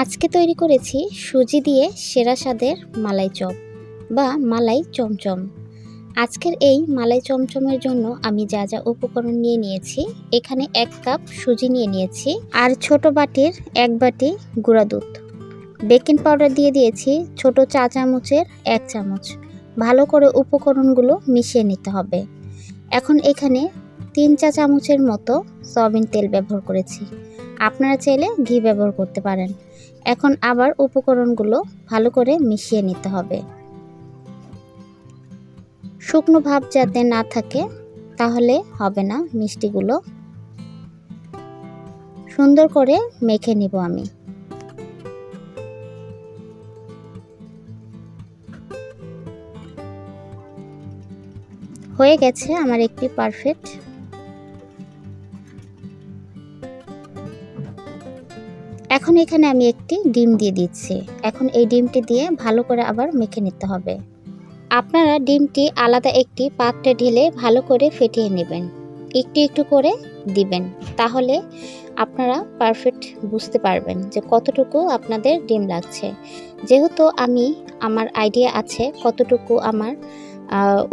আজকে তৈরি করেছি সুজি দিয়ে সেরা স্বাদের মালাই চপ বা মালাই চমচম। আজকের এই মালাই চমচমের জন্য আমি যা যা উপকরণ নিয়ে নিয়েছি, এখানে 1 কাপ সুজি নিয়ে নিয়েছি আর ছোট বাটির 1 বাটি গুঁড়া দুধ। বেকিং পাউডার দিয়ে দিয়েছি ছোট চা চামচের 1 চামচ। ভালো করে উপকরণগুলো মিশিয়ে নিতে হবে। এখন এখানে 3 চা চামচের মতো সয়াবিন তেল ব্যবহার করেছি। আপনারা চাইলে ঘি ব্যবহার করতে পারেন। এখন আবার উপকরণগুলো ভালো করে মিশিয়ে নিতে হবে। শুকনো ভাব যাতে না থাকে, তাহলে হবে না মিষ্টিগুলো। সুন্দর করে মেখে নিব আমি। হয়ে গেছে আমার একটি পারফেক্ট। এখন এখানে আমি একটি ডিম দিয়ে দিচ্ছি। এখন এই ডিমটি দিয়ে ভালো করে আবার মেখে নিতে হবে। আপনারা ডিমটি আলাদা একটি পাত্রে ঢেলে ভালো করে ফেটিয়ে নেবেন। একটু একটু করে দিবেন, তাহলে আপনারা পারফেক্ট বুঝতে পারবেন যে কতটুকু আপনাদের ডিম লাগছে। যেহেতু আমার আইডিয়া আছে কতটুকু আমার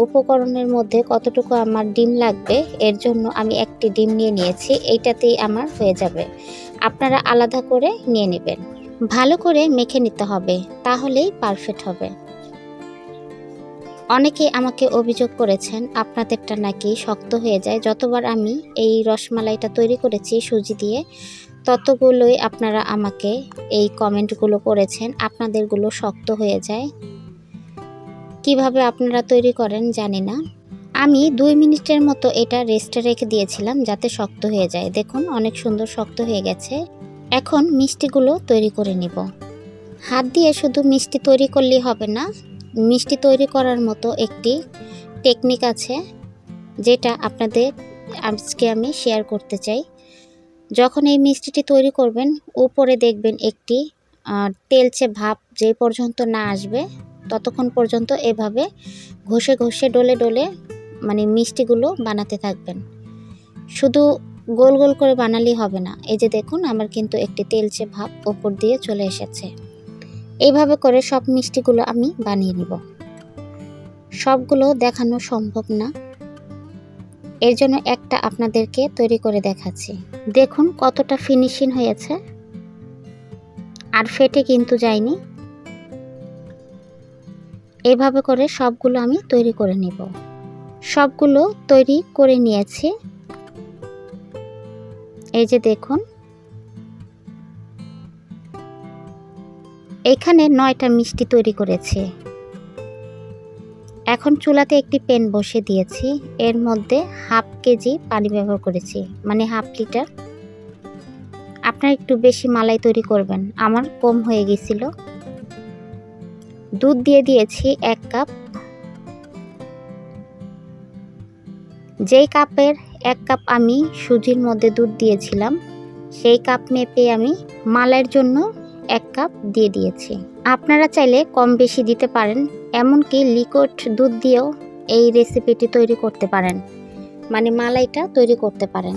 উপকরণের মধ্যে কতটুকু আমার ডিম লাগবে, এর জন্য আমি একটি ডিম নিয়ে নিয়েছি। এইটাতেই আমার হয়ে যাবে। আপনারা আলাদা করে নিয়ে নেবেন। ভালো করে মেখে নিতে হবে, তাহলেই পারফেক্ট হবে। অনেকে আমাকে অভিযোগ করেছেন আপনাদেরটা নাকি শক্ত হয়ে যায়। যতবার আমি এই রসমালাইটা তৈরি করেছি সুজি দিয়ে, ততগুলোই আপনারা আমাকে এই কমেন্টগুলো করেছেন আপনাদেরগুলো শক্ত হয়ে যায়। কিভাবে আপনারা তৈরি করেন জানি না। আমি 2 মিনিটের মতো এটা রেস্টে রেখে দিয়েছিলাম যাতে শক্ত হয়ে যায়। দেখুন অনেক সুন্দর শক্ত হয়ে গেছে। এখন মিষ্টিগুলো তৈরি করে নিব। হাত দিয়ে শুধু মিষ্টি তৈরি করলেই হবে না, মিষ্টি তৈরি করার মতো একটি টেকনিক আছে, যেটা আপনাদের আজকে আমি শেয়ার করতে চাই। যখন এই মিষ্টিটি তৈরি করবেন, উপরে দেখবেন একটি তেলচে ভাব যে পর্যন্ত না আসবে, ততক্ষণ পর্যন্ত এভাবে ঘষে ঘষে ডলে ডলে মিষ্টিগুলো বানাতে থাকবেন। শুধু গোল গোল করে বানালেই হবে না। এই যে দেখুন আমার কিন্তু একটি তেলচে ভাব উপর দিয়ে চলে এসেছে। এইভাবে করে সব মিষ্টিগুলো আমি বানিয়ে নিব। সবগুলো দেখানো সম্ভব না, এর জন্য একটা আপনাদেরকে তৈরি করে দেখাচ্ছি। দেখুন কতটা ফিনিশিং হয়েছে, আর ফেটে কিন্তু যায়নি। এইভাবে করে সবগুলো আমি তৈরি করে নিব। সবগুলো তৈরি করে নিয়েছি। এই যে দেখুন এখানে 9টা মিষ্টি তৈরি করেছি। এখন চুলাতে একটি প্যান বসে দিয়েছি। এর মধ্যে 1/2 কেজি পানি ব্যবহার করেছি, মানে 1/2 লিটার। আপনারা একটু বেশি মালাই তৈরি করবেন, আমার কম হয়ে গেছিল। দুধ দিয়ে দিয়েছি 1 কাপ। যেই কাপের 1 কাপ আমি সুজির মধ্যে দুধ দিয়েছিলাম, সেই কাপ মেপে আমি মালাইয়ের জন্য 1 কাপ দিয়ে দিয়েছি। আপনারা চাইলে কম বেশি দিতে পারেন, এমনকি লিকুইড দুধ দিয়েও এই রেসিপিটি তৈরি করতে পারেন, মালাইটা তৈরি করতে পারেন।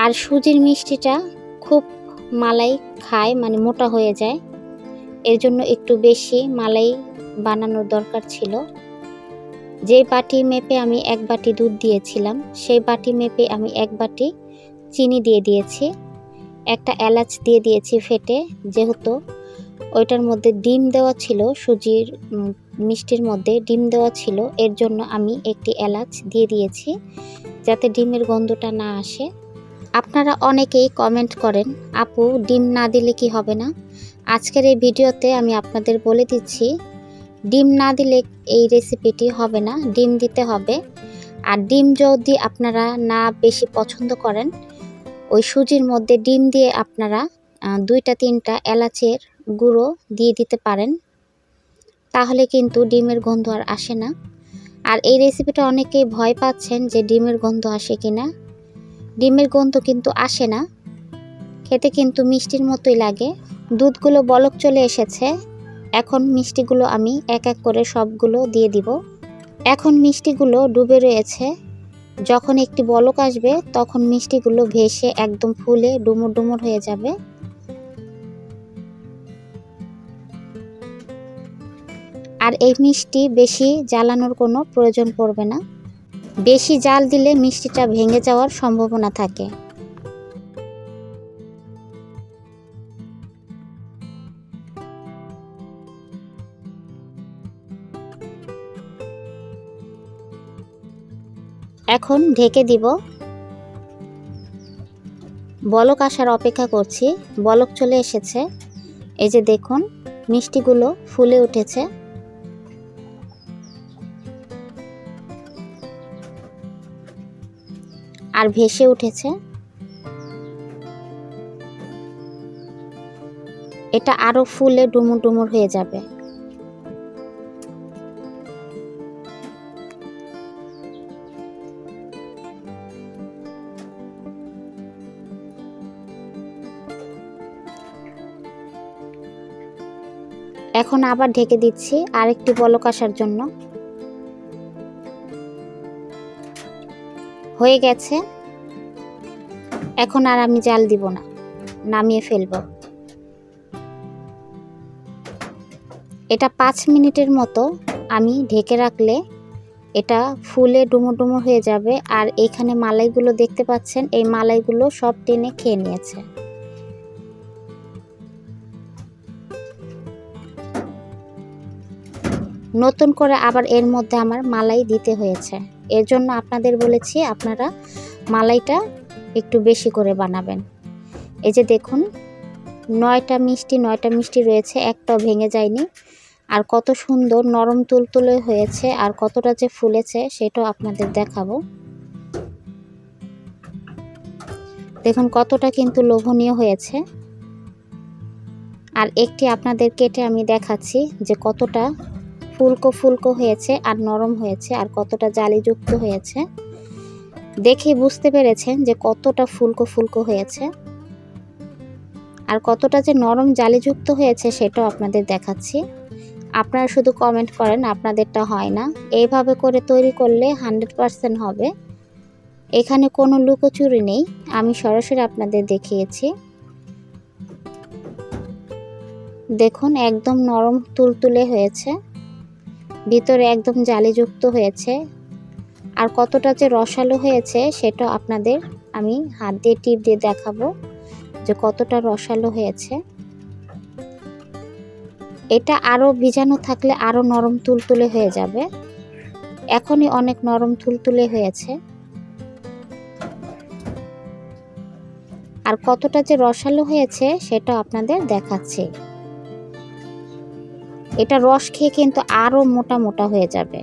আর সুজির মিষ্টিটা খুব মালাই খায়, মোটা হয়ে যায়, এর জন্য একটু বেশি মালাই বানানোর দরকার ছিল। যে বাটি মেপে আমি 1 বাটি দুধ দিয়েছিলাম, সেই বাটি মেপে আমি 1 বাটি চিনি দিয়ে দিয়েছি। একটা এলাচ দিয়ে দিয়েছি ফেটে, যেহেতু ওইটার মধ্যে ডিম দেওয়া ছিল, সুজির মিষ্টির মধ্যে ডিম দেওয়া ছিল, এর জন্য আমি একটি এলাচ দিয়ে দিয়েছি যাতে ডিমের গন্ধটা না আসে। আপনারা অনেকেই কমেন্ট করেন, আপু ডিম না দিলে কি হবে না? আজকের এই ভিডিওতে আমি আপনাদের বলে দিচ্ছি, ডিম না দিলে এই রেসিপিটি হবে না, ডিম দিতে হবে। আর ডিম যদি আপনারা না বেশি পছন্দ করেন, ওই সুজির মধ্যে ডিম দিয়ে আপনারা 2টা 3টা এলাচের গুঁড়ো দিয়ে দিতে পারেন, তাহলে কিন্তু ডিমের গন্ধ আর আসে না। আর এই রেসিপিটা অনেকেই ভয় পাচ্ছেন যে ডিমের গন্ধ আসে কিনা। ডিমের গন্ধ কিন্তু আসে না, খেতে কিন্তু মিষ্টির মতোই লাগে। দুধগুলো বলক চলে এসেছে। এখন মিষ্টিগুলো আমি এক এক করে সবগুলো দিয়ে দিব। এখন মিষ্টিগুলো ডুবে রয়েছে যখন একটি বলক আসবে তখন মিষ্টিগুলো ভেসে একদম ফুলে ডুমুর ডুমুর হয়ে যাবে। আর এই মিষ্টি বেশি জ্বালানোর কোনো প্রয়োজন পড়বে না। বেশি জাল দিলে মিষ্টিটা ভেঙে যাওয়ার সম্ভাবনা থাকে। এখন ঢেকে দিব। বলক আসার অপেক্ষা করছি। বলক চলে এসেছে। এই যে দেখুন মিষ্টিগুলো ফুলে উঠেছে। আর ভেসে উঠেছে। এটা আরো ফুলে ডুমুর ডুমুর হয়ে যাবে। এখন আবার ঢেকে দিচ্ছি আরেকটি বলক আসার জন্য। হয়ে গেছে। এখন আর আমি জাল দিব না, নামিয়ে ফেলব। এটা 5 মিনিটের মতো আমি ঢেকে রাখলে এটা ফুলে ডুমুর ডুমুর হয়ে যাবে। আর এইখানে মালাইগুলো দেখতে পাচ্ছেন, এই মালাইগুলো সব টেনে খেয়ে নিয়েছে। নতুন করে আবার এর মধ্যে আমার মালাই দিতে হয়েছে। এর জন্য আপনাদের বলেছি আপনারা মালাইটা একটু বেশি করে বানাবেন। এই যে দেখুন 9টা মিষ্টি রয়েছে, একটাও ভেঙে যায়নি। আর কত সুন্দর নরম তুলতুলে হয়েছে, আর কতটা যে ফুলেছে সেটাও আপনাদের দেখাবো। দেখুন কতটা কিন্তু লোভনীয় হয়েছে। আর একটি আপনাদের কেটে আমি দেখাচ্ছি যে কতটা ফুলকো ফুলকো হয়েছে আর নরম হয়েছে, আর কতটা জালিযুক্ত হয়েছে। দেখে বুঝতে পেরেছেন যে কতটা ফুলকো ফুলকো হয়েছে, আর কতটা যে নরম জালিযুক্ত হয়েছে সেটাও আপনাদের দেখাচ্ছি। আপনারা শুধু কমেন্ট করেন আপনাদেরটা হয় না। এইভাবে করে তৈরি করলে 100% হবে। এখানে কোনো লুকোচুরি নেই, আমি সরাসরি আপনাদের দেখিয়েছি। দেখুন একদম নরম তুলতুলে হয়েছে, ভিতরে একদম জালিযুক্ত হয়েছে। আর কতটা যে রসালো হয়েছে সেটা আপনাদের আমি হাত দিয়ে টিপ দিয়ে দেখাবো যে কতটা রসালো হয়েছে। এটা আরও ভিজানো থাকলে আরও নরম তুলতুলে হয়ে যাবে। এখনই অনেক নরম তুলতুলে হয়েছে। আর কতটা যে রসালো হয়েছে সেটা আপনাদের দেখাচ্ছি। এটা রস খেয়ে কিন্তু আরও মোটা মোটা হয়ে যাবে।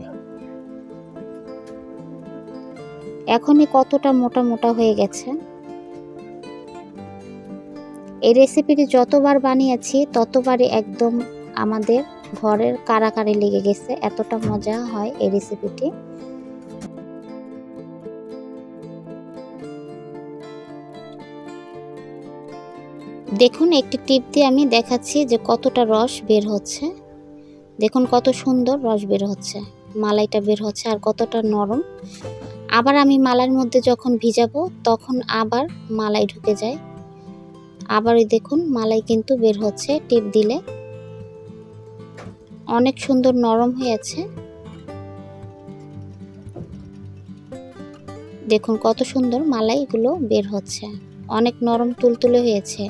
এখনই কতটা মোটা মোটা হয়ে গেছে। এই রেসিপিটি যতবার বানিয়েছি ততবারই একদম আমাদের ঘরের কারাকারি লেগে গেছে, এতটা মজা হয় এই রেসিপিটি। দেখুন একটি টিপ দিয়ে আমি দেখাচ্ছি যে কতটা রস বের হচ্ছে। দেখুন কত সুন্দর রস বের হচ্ছে, মালাইটা বের হচ্ছে, আর কতটা নরম। আবার আমি মালাইয়ের মধ্যে যখন ভিজাবো তখন আবার মালাই ঢুকে যায়। আবার ওই দেখুন মালাই কিন্তু বের হচ্ছে টিপ দিলে। অনেক সুন্দর নরম হয়েছে। দেখুন কত সুন্দর মালাইগুলো বের হচ্ছে, অনেক নরম তুলতুলে হয়েছে।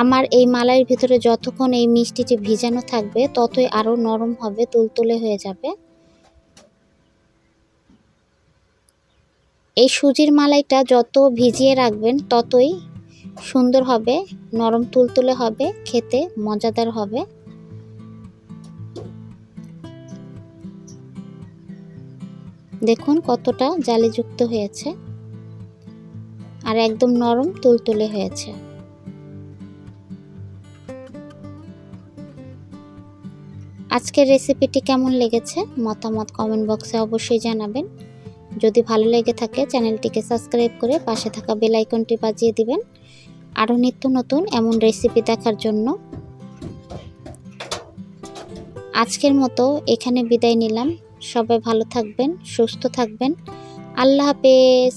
আমার এই মালাইয়ের ভিতরে যতক্ষণ এই মিষ্টিটি ভিজানো থাকবে ততই আরও নরম হবে, তুলতুলে হয়ে যাবে। এই সুজির মালাইটা যত ভিজিয়ে রাখবেন ততই সুন্দর হবে, নরম তুলতুলে হবে, খেতে মজাদার হবে। দেখুন কতটা জালিযুক্ত হয়েছে আর একদম নরম তুলতুলে হয়েছে। আজকের রেসিপিটি কেমন লেগেছে মতামত কমেন্ট বক্সে অবশ্যই জানাবেন। যদি ভালো লেগে থাকে চ্যানেলটিকে সাবস্ক্রাইব করে পাশে থাকা বেল আইকনটি বাজিয়ে দিবেন আরও নিত্য নতুন এমন রেসিপি দেখার জন্য। আজকের মতো এখানে বিদায় নিলাম। সবাই ভালো থাকবেন, সুস্থ থাকবেন। আল্লাহ হাফেজ।